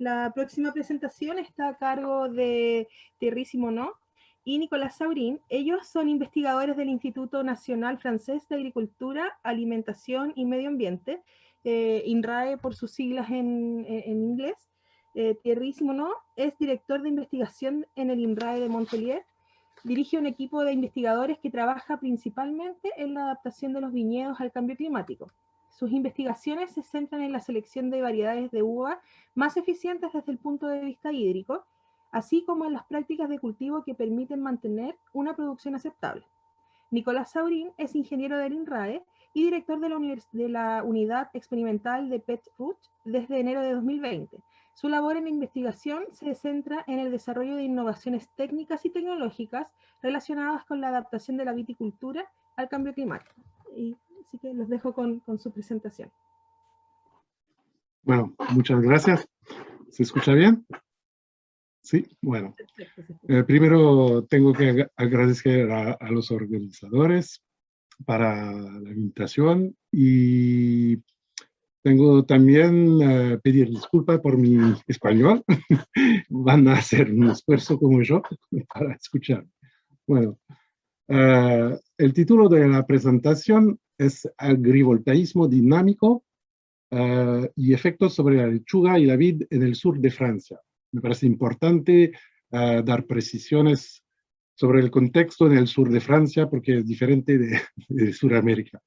La próxima presentación está a cargo de Thierry Simonot y Nicolas Saurin. Ellos son investigadores del Instituto Nacional Francés de Agricultura, Alimentación y Medio Ambiente, INRAE por sus siglas en inglés. Thierry Simonot es director de investigación en el INRAE de Montpellier. Dirige un equipo de investigadores que trabaja principalmente en la adaptación de los viñedos al cambio climático. Sus investigaciones se centran en la selección de variedades de uva más eficientes desde el punto de vista hídrico, así como en las prácticas de cultivo que permiten mantener una producción aceptable. Nicolas Saurin es ingeniero del INRAE y director de la Unidad Experimental de Pet Food desde enero de 2020. Su labor en investigación se centra en el desarrollo de innovaciones técnicas y tecnológicas relacionadas con la adaptación de la viticultura al cambio climático. Y así que los dejo con su presentación. Bueno, muchas gracias. ¿Se escucha bien? Sí, bueno. Primero tengo que agradecer a los organizadores para la invitación y tengo también pedir disculpas por mi español. Van a hacer un esfuerzo como yo para escuchar. Bueno, el título de la presentación es Agrivoltaísmo dinámico y efectos sobre la lechuga y la vid en el sur de Francia. Me parece importante dar precisiones sobre el contexto en el sur de Francia porque es diferente de Sudamérica.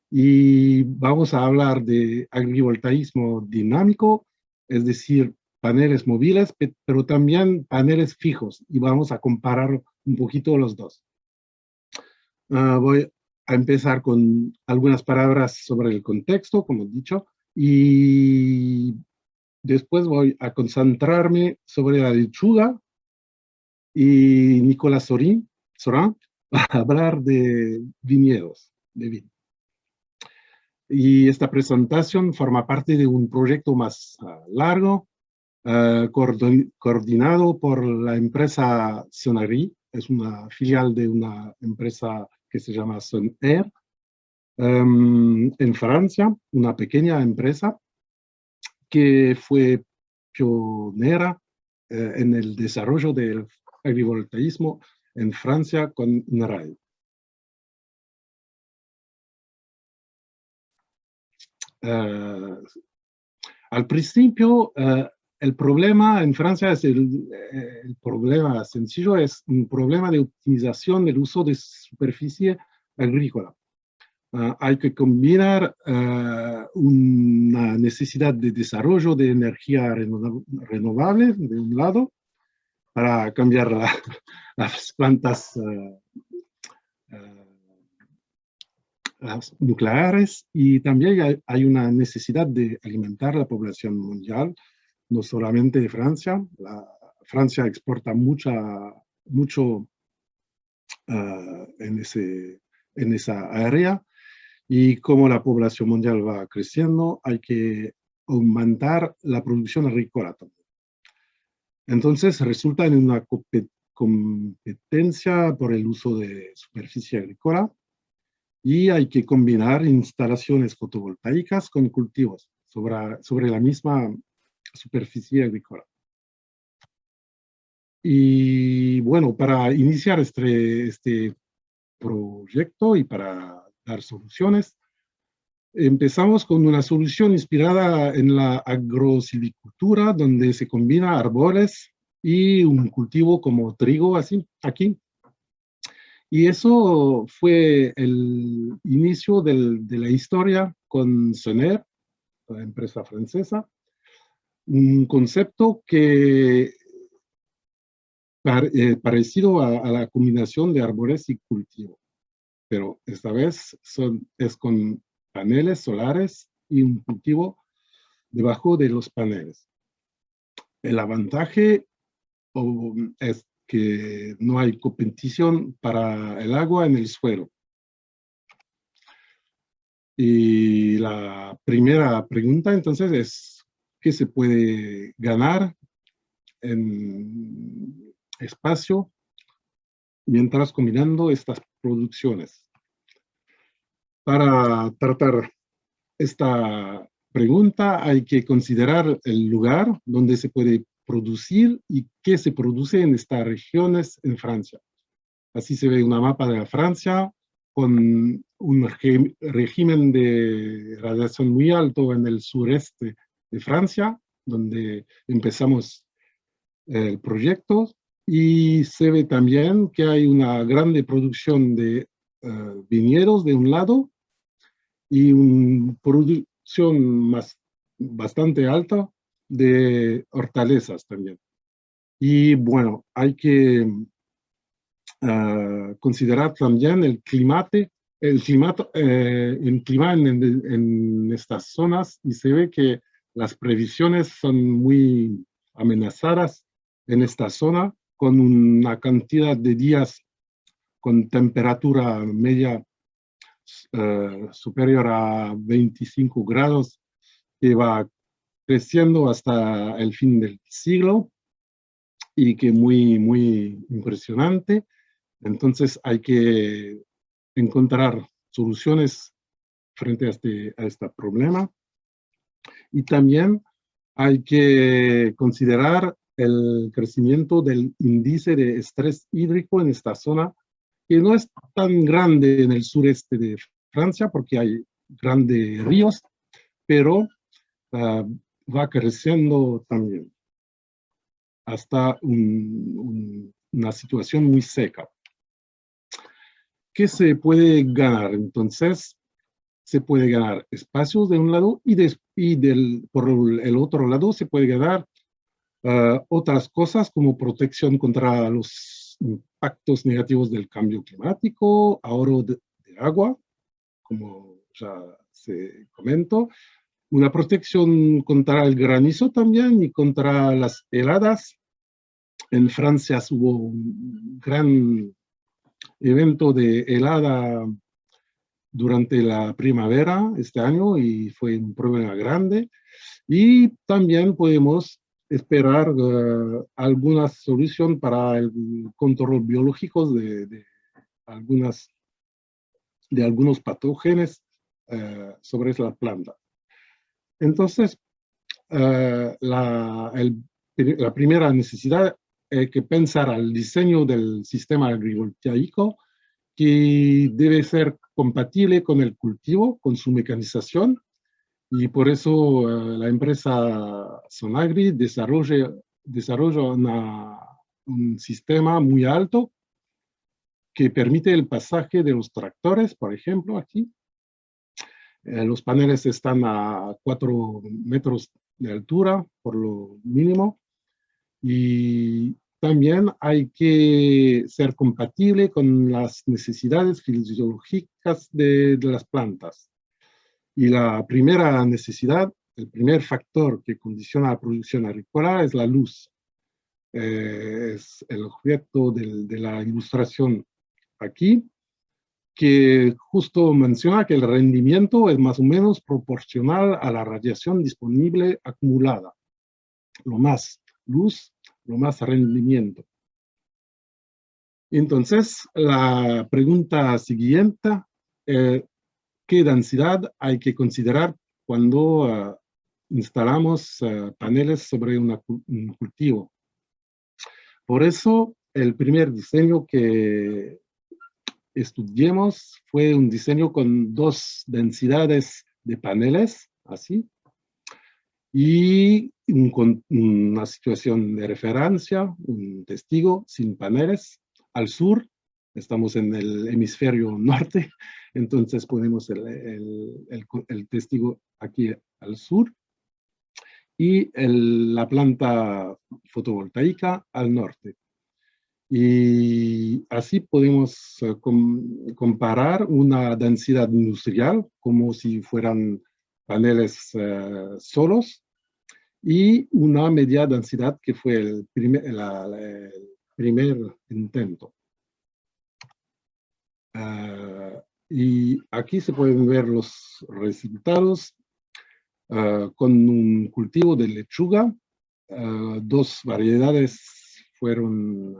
Y vamos a hablar de agrivoltaísmo dinámico, es decir, paneles móviles, pero también paneles fijos, y vamos a comparar un poquito los dos. Voy a empezar con algunas palabras sobre el contexto, como he dicho, y después voy a concentrarme sobre la lechuga y Nicolas Saurin va a hablar de viñedos, de vino. Y esta presentación forma parte de un proyecto más largo, coordinado por la empresa Sonarie, es una filial de una empresa que se llama Sonair, en Francia, una pequeña empresa que fue pionera en el desarrollo del agrivoltaísmo en Francia con INRAE. Al principio, el problema en Francia es el problema sencillo, es un problema de optimización del uso de superficie agrícola. Hay que combinar una necesidad de desarrollo de energía renovable, de un lado, para cambiar las plantas nucleares, y también hay una necesidad de alimentar la población mundial, no solamente de Francia. Francia exporta mucho en esa área, y como la población mundial va creciendo, hay que aumentar la producción agrícola también. Entonces resulta en una competencia por el uso de superficie agrícola, y hay que combinar instalaciones fotovoltaicas con cultivos sobre la misma superficie agrícola. Y bueno, para iniciar este proyecto y para dar soluciones, empezamos con una solución inspirada en la agrosilvicultura, donde se combina árboles y un cultivo como trigo, así, aquí. Y eso fue el inicio de la historia con Sonair, la empresa francesa, un concepto que parecido a la combinación de árboles y cultivo, pero esta vez es con paneles solares y un cultivo debajo de los paneles. El avantaje es que no hay competición para el agua en el suelo. Y la primera pregunta entonces es, ¿qué se puede ganar en espacio mientras combinando estas producciones? Para tratar esta pregunta, hay que considerar el lugar donde se puede producir y qué se produce en estas regiones en Francia. Así se ve una mapa de la Francia con un régimen de radiación muy alto en el sureste de Francia, donde empezamos el proyecto, y se ve también que hay una grande producción de viñedos de un lado y una producción bastante alta de hortalizas también. Y bueno, hay que considerar también el clima en estas zonas, y se ve que las previsiones son muy amenazadas en esta zona, con una cantidad de días con temperatura media superior a 25 grados, que va creciendo hasta el fin del siglo, y que muy, muy impresionante. Entonces hay que encontrar soluciones frente a este problema. Y también hay que considerar el crecimiento del índice de estrés hídrico en esta zona, que no es tan grande en el sureste de Francia porque hay grandes ríos, pero va creciendo también hasta una situación muy seca. ¿Qué se puede ganar? Entonces, se puede ganar espacios de un lado y por el otro lado se puede ganar otras cosas como protección contra los impactos negativos del cambio climático, ahorro de agua, como ya se comentó, una protección contra el granizo también y contra las heladas. En Francia hubo un gran evento de helada durante la primavera este año y fue un problema grande. Y también podemos esperar alguna solución para el control biológico de algunos patógenos sobre la planta. Entonces, la primera necesidad es que pensar al diseño del sistema agrivoltaico, que debe ser compatible con el cultivo, con su mecanización, y por eso la empresa Sonagri desarrolla un sistema muy alto que permite el pasaje de los tractores, por ejemplo, aquí. Los paneles están a 4 metros de altura, por lo mínimo, y también hay que ser compatible con las necesidades fisiológicas de las plantas. Y la primera necesidad, el primer factor que condiciona la producción agrícola es la luz. Es el objeto de la ilustración aquí, que justo menciona que el rendimiento es más o menos proporcional a la radiación disponible acumulada. Lo más luz, lo más rendimiento. Entonces, la pregunta siguiente, ¿qué densidad hay que considerar cuando instalamos paneles sobre un cultivo? Por eso, el primer diseño que estudiamos fue un diseño con 2 densidades de paneles, así, y una situación de referencia, un testigo sin paneles. Al sur, estamos en el hemisferio norte, entonces ponemos el testigo aquí al sur, y la planta fotovoltaica al norte. Y así podemos comparar una densidad industrial como si fueran paneles solos, y una media densidad que fue el primer intento. Y aquí se pueden ver los resultados con un cultivo de lechuga. 2 variedades fueron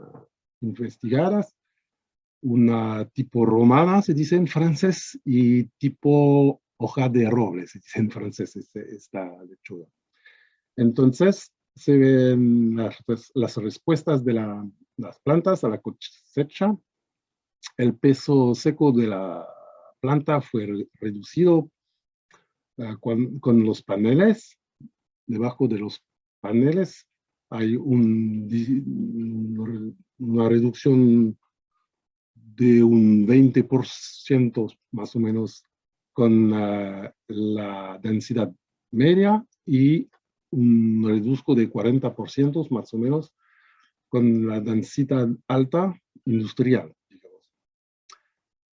investigadas, una tipo romana, se dice en francés, y tipo hoja de roble, se dice en francés, esta lechuga. Entonces, se ven las respuestas de las plantas a la cosecha. El peso seco de la planta fue reducido con los paneles. Debajo de los paneles hay una reducción de un 20% más o menos con la densidad media y un reduzco de 40% más o menos con la densidad alta industrial. Digamos.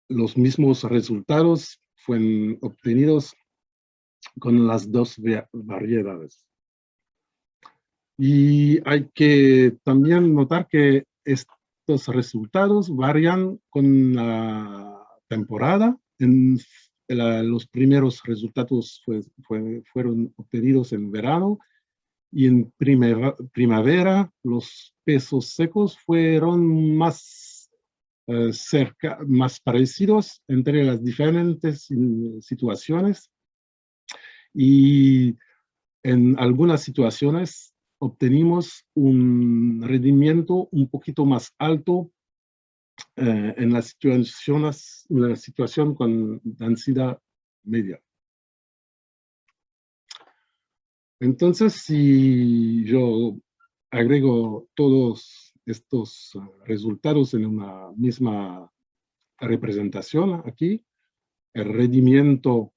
Los mismos resultados fueron obtenidos con las dos variedades. Y hay que también notar que estos resultados varían con la temporada. Los primeros resultados fueron obtenidos en verano y en primavera los pesos secos fueron más más parecidos entre las diferentes situaciones y en algunas situaciones obtenimos un rendimiento un poquito más alto en las situación con densidad media. Entonces, si yo agrego todos estos resultados en una misma representación aquí, el rendimiento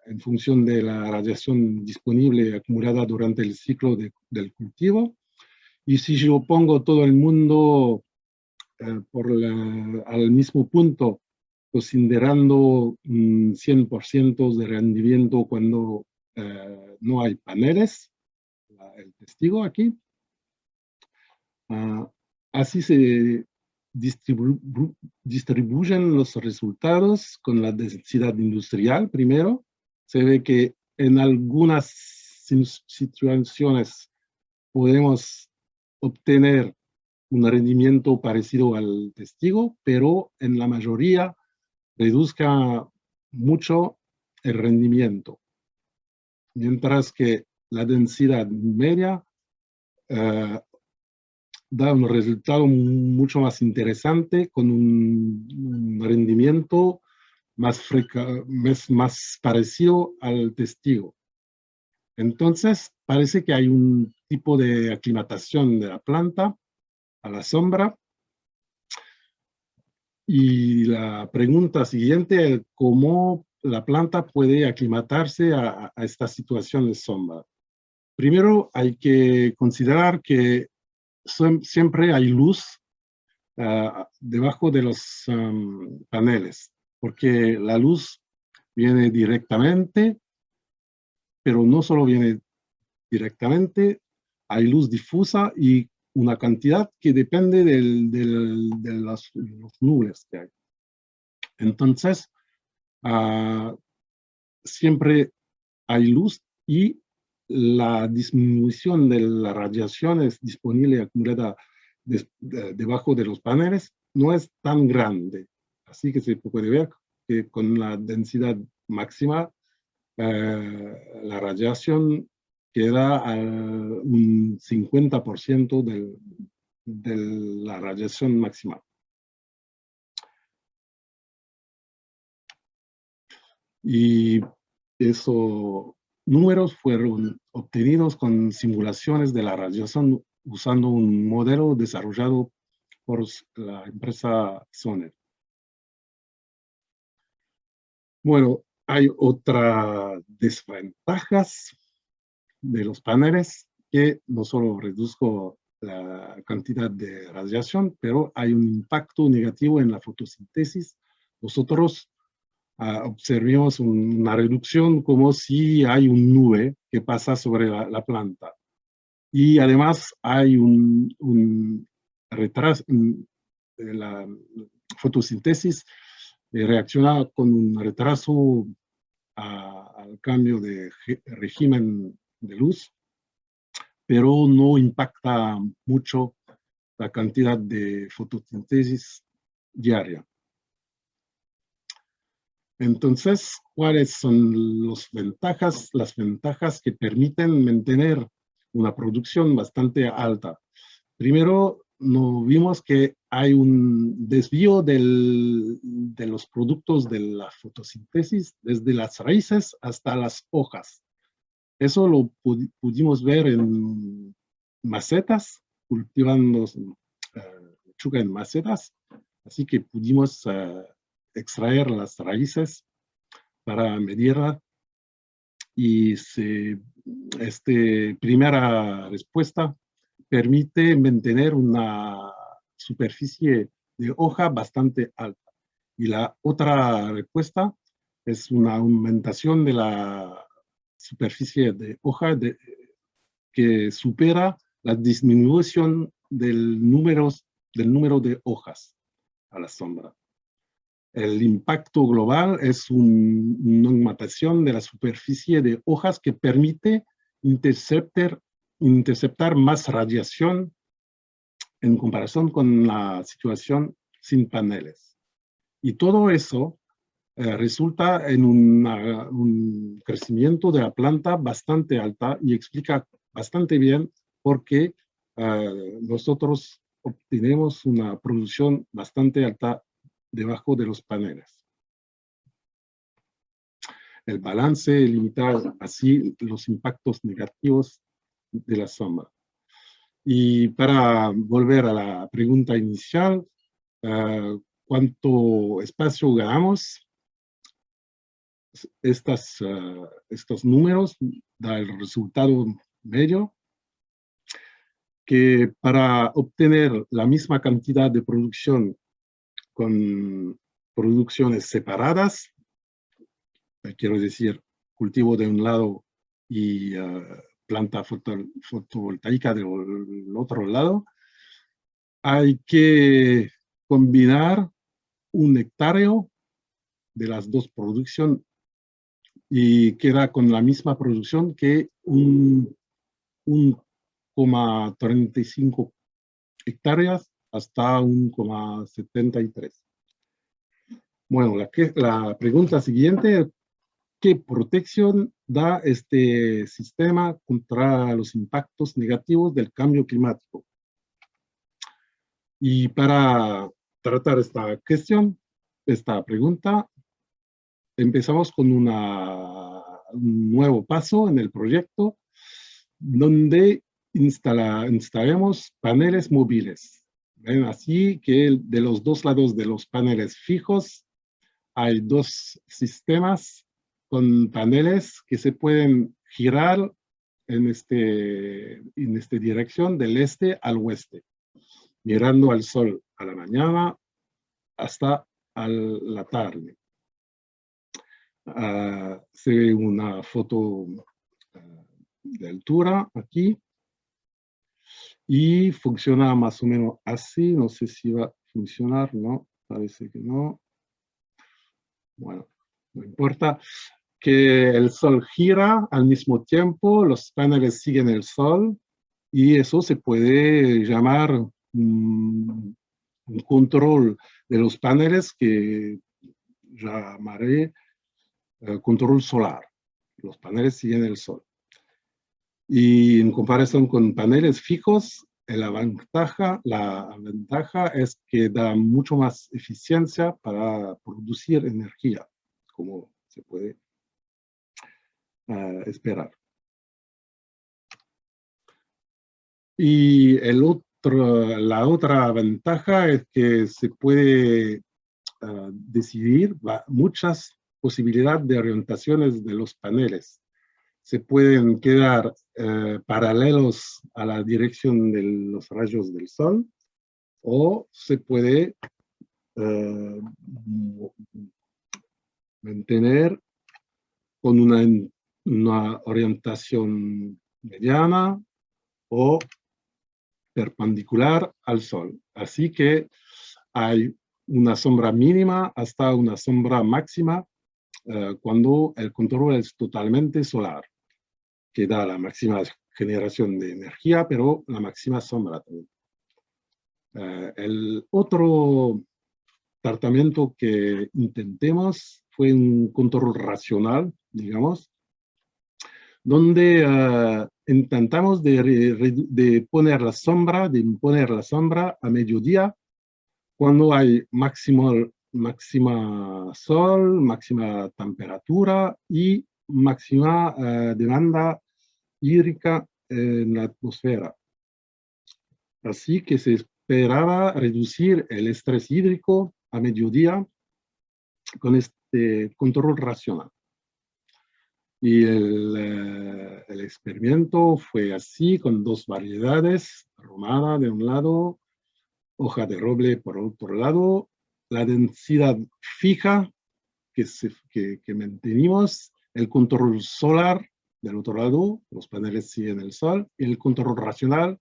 en función de la radiación disponible acumulada durante el ciclo del cultivo, y si yo pongo todo el mundo al mismo punto, considerando un 100% de rendimiento cuando no hay paneles, el testigo aquí, así se distribuyen los resultados con la densidad industrial. Primero, se ve que en algunas situaciones podemos obtener un rendimiento parecido al testigo, pero en la mayoría reduzca mucho el rendimiento. Mientras que la densidad media da un resultado mucho más interesante con un rendimiento más parecido al testigo. Entonces, parece que hay un tipo de aclimatación de la planta a la sombra. Y la pregunta siguiente es cómo la planta puede aclimatarse a esta situación de sombra. Primero, hay que considerar que siempre hay luz debajo de los paneles, porque la luz viene directamente, pero no solo viene directamente, hay luz difusa y una cantidad que depende de las nubes que hay. Entonces, siempre hay luz y la disminución de las radiaciones disponibles acumulada debajo de los paneles no es tan grande. Así que se puede ver que con la densidad máxima, la radiación queda a un 50% de la radiación máxima. Y esos números fueron obtenidos con simulaciones de la radiación usando un modelo desarrollado por la empresa Sonnet. Bueno, hay otras desventajas de los paneles que no solo reduzco la cantidad de radiación, pero hay un impacto negativo en la fotosíntesis. Nosotros observemos una reducción como si hay un nube que pasa sobre la planta. Y además hay un retraso, la fotosíntesis reacciona con un retraso al cambio de régimen de luz, pero no impacta mucho la cantidad de fotosíntesis diaria. Entonces, ¿cuáles son las ventajas que permiten mantener una producción bastante alta? Primero, no vimos que hay un desvío de los productos de la fotosíntesis desde las raíces hasta las hojas. Eso lo pudimos ver en macetas, cultivando lechuga en macetas, así que pudimos extraer las raíces para medirla y primera respuesta permite mantener una superficie de hoja bastante alta. Y la otra respuesta es una aumentación de la superficie de hoja que supera la disminución del número de hojas a la sombra. El impacto global es una aumentación de la superficie de hojas que permite interceptar más radiación en comparación con la situación sin paneles. Y todo eso resulta en un crecimiento de la planta bastante alta y explica bastante bien por qué nosotros obtenemos una producción bastante alta debajo de los paneles. El balance limita así los impactos negativos de la sombra. Y para volver a la pregunta inicial, ¿cuánto espacio ganamos? Estos números da el resultado medio, que para obtener la misma cantidad de producción con producciones separadas, quiero decir, cultivo de un lado y planta fotovoltaica del otro lado, hay que combinar 1 hectárea de las dos producciones y queda con la misma producción que 1,35 hectáreas hasta 1,73. Bueno, la pregunta siguiente: ¿qué protección da este sistema contra los impactos negativos del cambio climático? Y para tratar esta pregunta, empezamos con un nuevo paso en el proyecto, donde instalemos paneles móviles. ¿Ven? Así que de los dos lados de los paneles fijos hay dos sistemas con paneles que se pueden girar en esta dirección del este al oeste, mirando al sol a la mañana hasta a la tarde. Se ve una foto de altura aquí y funciona más o menos así. No sé si va a funcionar, no, parece que no. Bueno, no importa. Que el sol gira al mismo tiempo, los paneles siguen el sol y eso se puede llamar un control de los paneles que llamaré control solar. Los paneles siguen el sol. Y en comparación con paneles fijos, la ventaja es que da mucho más eficiencia para producir energía, como se puede esperar. Y la otra ventaja es que se puede decidir muchas posibilidades de orientaciones de los paneles. Se pueden quedar paralelos a la dirección de los rayos del sol, o se puede mantener con una orientación mediana o perpendicular al sol. Así que hay una sombra mínima hasta una sombra máxima cuando el control es totalmente solar, que da la máxima generación de energía, pero la máxima sombra también. El otro tratamiento que intentemos fue un control racional, digamos, donde intentamos de poner la sombra, de imponer la sombra a mediodía, cuando hay máxima sol, máxima temperatura y máxima demanda hídrica en la atmósfera. Así que se esperaba reducir el estrés hídrico a mediodía con este control racional. Y el experimento fue así, con dos variedades, romana de un lado, hoja de roble por otro lado, la densidad fija que mantenimos, el control solar del otro lado, los paneles siguen el sol, y el control racional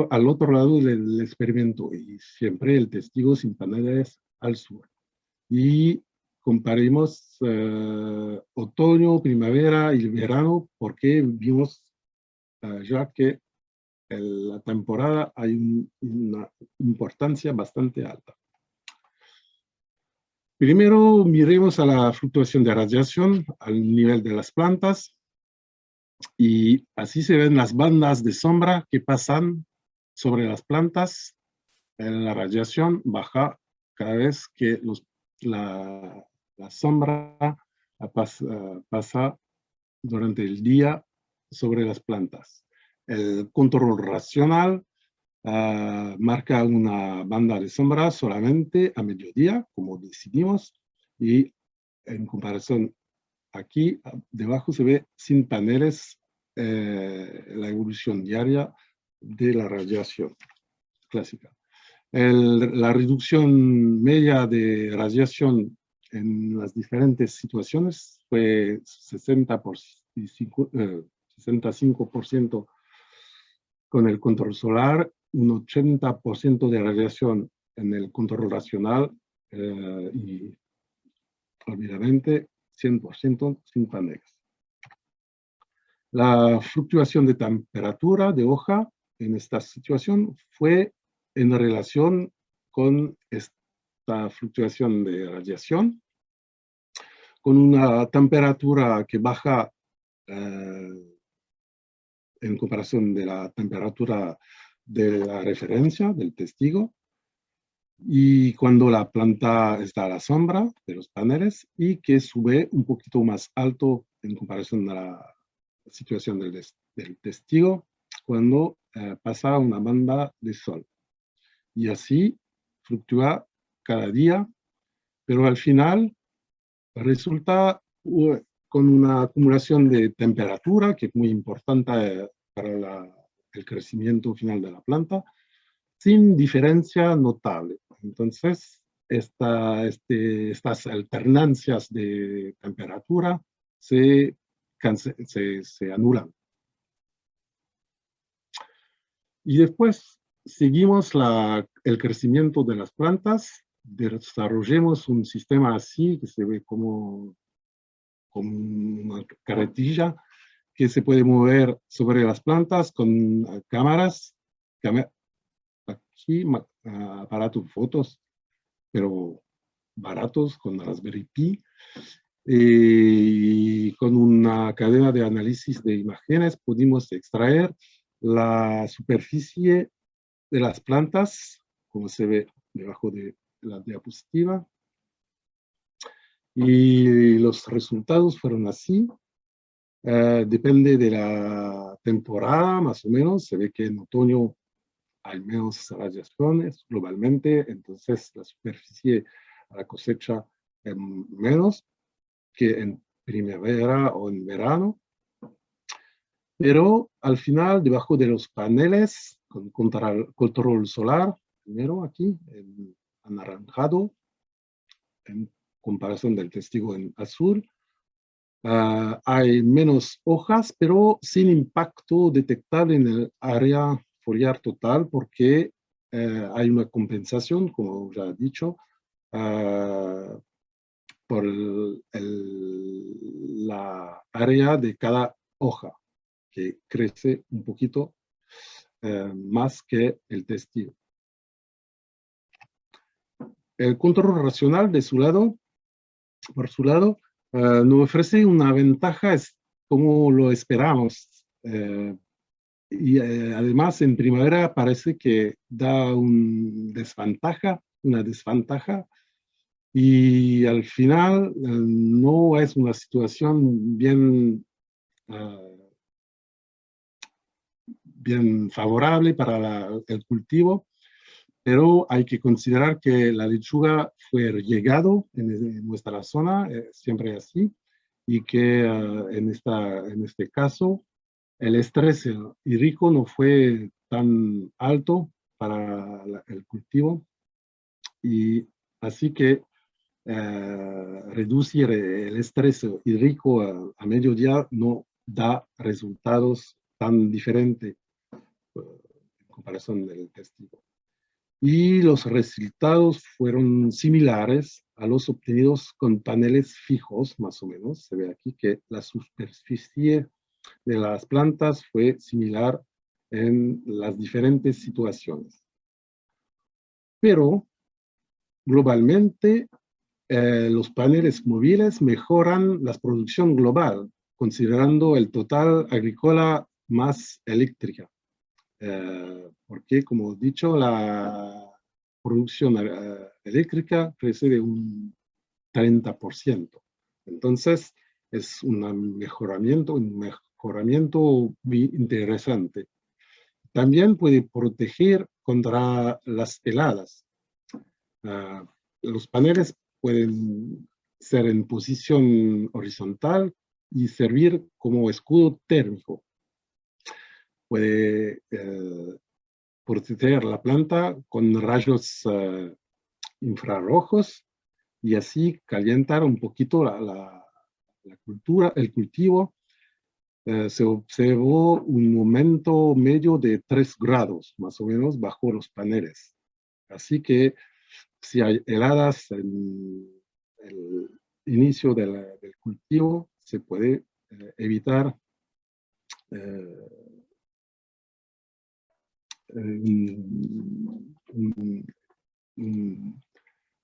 al otro lado del experimento, y siempre el testigo sin paneles al sur. Y comparemos otoño, primavera y verano, porque vimos ya que en la temporada hay una importancia bastante alta. Primero miremos a la fluctuación de radiación al nivel de las plantas, y así se ven las bandas de sombra que pasan sobre las plantas. La radiación baja cada vez que la sombra pasa durante el día sobre las plantas. El control racional marca una banda de sombra solamente a mediodía, como decidimos, y en comparación aquí debajo se ve sin paneles la evolución diaria de la radiación clásica. La reducción media de radiación en las diferentes situaciones fue 65% con el control solar, un 80% de radiación en el control racional y obviamente 100% sin paneles. La fluctuación de temperatura de hoja en esta situación fue en relación con esta fluctuación de radiación, con una temperatura que baja en comparación de la temperatura de la referencia del testigo, y cuando la planta está a la sombra de los paneles, y que sube un poquito más alto en comparación a la situación del testigo cuando pasa una banda de sol. Y así fluctúa cada día, pero al final resulta con una acumulación de temperatura que es muy importante para el crecimiento final de la planta, sin diferencia notable. Entonces, estas alternancias de temperatura se anulan. Y después seguimos el crecimiento de las plantas, desarrollemos un sistema así que se ve como una carretilla que se puede mover sobre las plantas con cámaras, aquí aparatos fotos, pero baratos, con Raspberry Pi, y con una cadena de análisis de imágenes pudimos extraer la superficie de las plantas, como se ve debajo de la diapositiva, y los resultados fueron así. Depende de la temporada, más o menos. Se ve que en otoño hay menos radiaciones globalmente, entonces la superficie a la cosecha es menos que en primavera o en verano. Pero al final, debajo de los paneles, con control solar, primero aquí, en anaranjado, en comparación del testigo en azul, hay menos hojas, pero sin impacto detectable en el área foliar total, porque hay una compensación, como ya he dicho, por la área de cada hoja, que crece un poquito más que el testigo. El control racional, de su lado, por su lado, nos ofrece una ventaja como lo esperamos. Y además en primavera parece que da una desventaja, y al final no es una situación bien favorable para el cultivo, pero hay que considerar que la lechuga fue regado en nuestra zona, siempre así, y que en este caso el estrés hídrico no fue tan alto para el cultivo, y así que reducir el estrés hídrico a mediodía no da resultados tan diferentes en comparación del testigo. Y los resultados fueron similares a los obtenidos con paneles fijos, más o menos. Se ve aquí que la superficie de las plantas fue similar en las diferentes situaciones. Pero globalmente, los paneles móviles mejoran la producción global, considerando el total agrícola más eléctrica. Porque, como he dicho, la producción eléctrica crece de un 30%. Entonces, es un mejoramiento muy interesante. También puede proteger contra las heladas. Los paneles pueden ser en posición horizontal y servir como escudo térmico. Puede proteger la planta con rayos infrarrojos y así calentar un poquito el cultivo. Se observó un aumento medio de 3 grados, más o menos, bajo los paneles. Así que si hay heladas en el inicio del cultivo, se puede evitar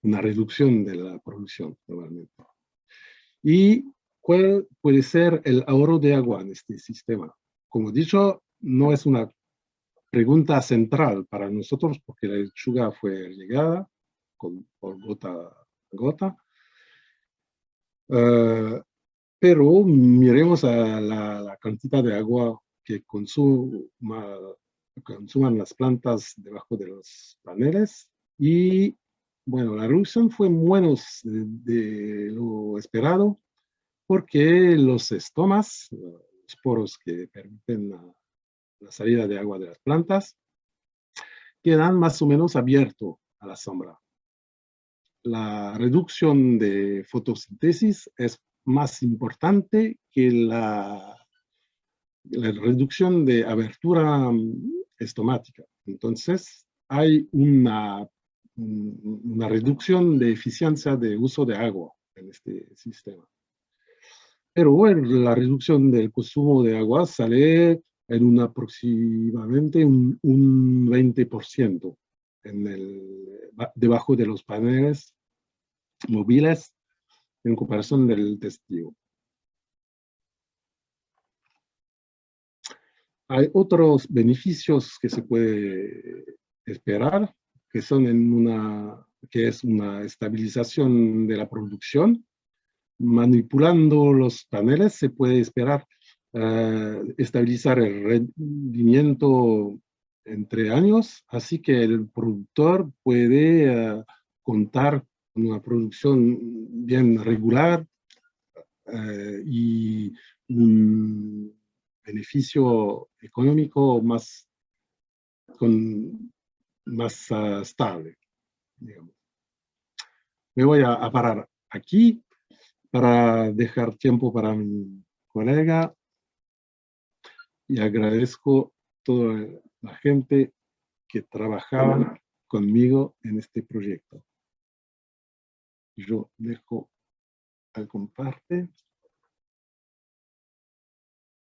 una reducción de la producción, normalmente. ¿Y cuál puede ser el ahorro de agua en este sistema? Como he dicho, no es una pregunta central para nosotros porque la lechuga fue regada por gota a gota. Pero miremos a la cantidad de agua que consuman las plantas debajo de los paneles. Y bueno, la reducción fue menos de lo esperado porque los estomas, los poros que permiten la salida de agua de las plantas, quedan más o menos abiertos a la sombra. La reducción de fotosíntesis es más importante que la reducción de abertura estomática. Entonces, hay una reducción de eficiencia de uso de agua en este sistema. Pero bueno, la reducción del consumo de agua sale en aproximadamente un 20% debajo de los paneles móviles en comparación del testigo. Hay otros beneficios que se puede esperar, que es una estabilización de la producción. Manipulando los paneles se puede esperar estabilizar el rendimiento entre años, así que el productor puede contar con una producción bien regular y un beneficio económico más estable, digamos. Me voy a parar aquí para dejar tiempo para mi colega y agradezco a toda la gente que trabajaba conmigo en este proyecto. Yo dejo al comparte.